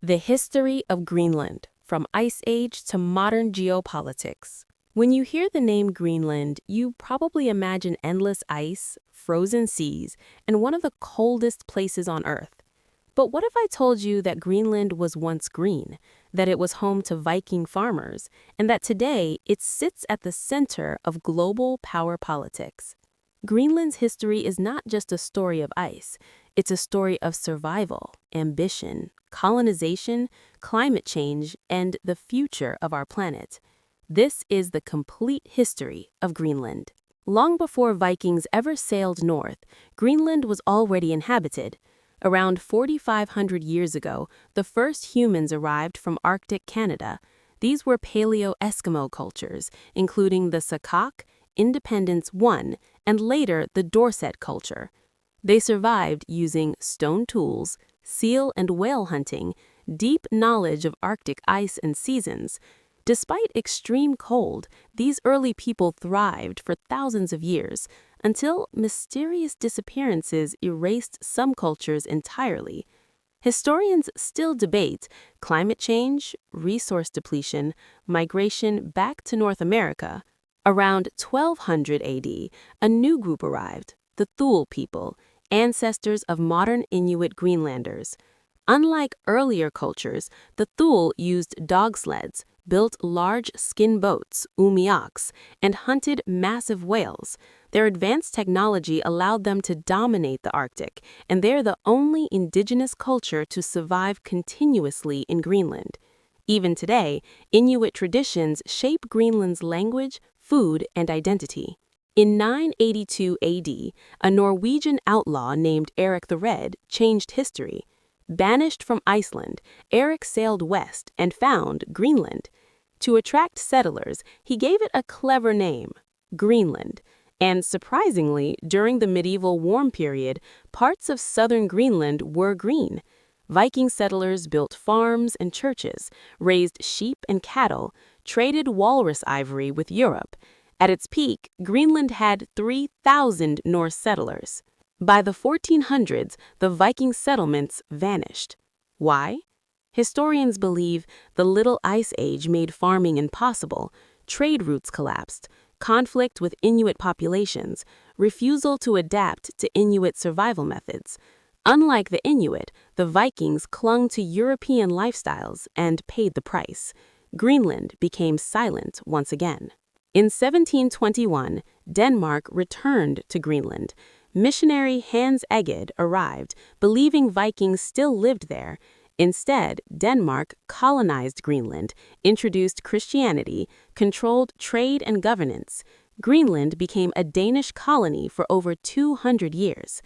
The history of Greenland, from Ice Age to modern geopolitics. When you hear the name Greenland, you probably imagine endless ice, frozen seas, and one of the coldest places on Earth. But what if I told you that Greenland was once green, that it was home to Viking farmers, and that today it sits at the center of global power politics? Greenland's history is not just a story of ice, it's a story of survival, ambition, colonization, climate change, and the future of our planet. This is the complete history of Greenland. Long before Vikings ever sailed north, Greenland was already inhabited. Around 4,500 years ago, the first humans arrived from Arctic Canada. These were Paleo-Eskimo cultures, including the Sakak, Independence I, and later the Dorset culture. They survived using stone tools, seal and whale hunting, deep knowledge of Arctic ice and seasons. Despite extreme cold, these early people thrived for thousands of years until mysterious disappearances erased some cultures entirely. Historians still debate climate change, resource depletion, migration back to North America. Around 1200 AD, a new group arrived, the Thule people, ancestors of modern Inuit Greenlanders. Unlike earlier cultures, the Thule used dog sleds, built large skin boats, umiaks, and hunted massive whales. Their advanced technology allowed them to dominate the Arctic, and they're the only indigenous culture to survive continuously in Greenland. Even today, Inuit traditions shape Greenland's language, food, and identity. In 982 AD, a Norwegian outlaw named Eric the Red changed history. Banished from Iceland, Eric sailed west and found Greenland. To attract settlers, he gave it a clever name, Greenland. And surprisingly, during the medieval warm period, parts of southern Greenland were green. Viking settlers built farms and churches, raised sheep and cattle, traded walrus ivory with Europe. At its peak, Greenland had 3,000 Norse settlers. By the 1400s, the Viking settlements vanished. Why? Historians believe the Little Ice Age made farming impossible, trade routes collapsed, conflict with Inuit populations, refusal to adapt to Inuit survival methods. Unlike the Inuit, the Vikings clung to European lifestyles and paid the price. Greenland became silent once again. In 1721, Denmark returned to Greenland. Missionary Hans Egede arrived, believing Vikings still lived there. Instead, Denmark colonized Greenland, introduced Christianity, controlled trade and governance. Greenland became a Danish colony for over 200 years.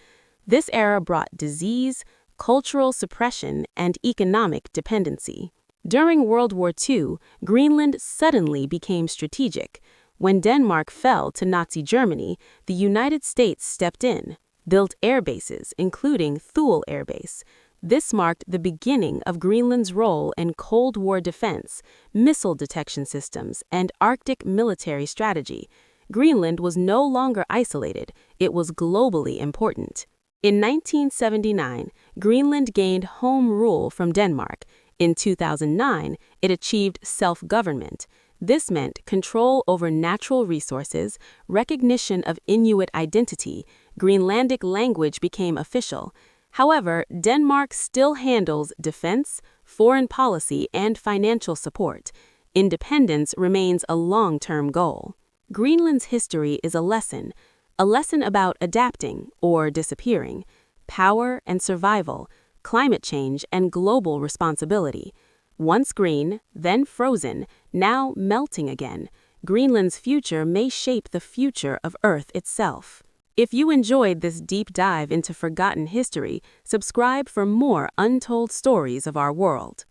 This era brought disease, cultural suppression, and economic dependency. During World War II, Greenland suddenly became strategic. When Denmark fell to Nazi Germany, the United States stepped in, built air bases, including Thule Air Base. This marked the beginning of Greenland's role in Cold War defense, missile detection systems, and Arctic military strategy. Greenland was no longer isolated, it was globally important. In 1979, Greenland gained home rule from Denmark. In 2009, it achieved self-government. This meant control over natural resources, recognition of Inuit identity, Greenlandic language became official. However, Denmark still handles defense, foreign policy, and financial support. Independence remains a long-term goal. Greenland's history is a lesson about adapting or disappearing, power and survival, climate change and global responsibility. Once green, then frozen, now melting again, Greenland's future may shape the future of Earth itself. If you enjoyed this deep dive into forgotten history, subscribe for more untold stories of our world.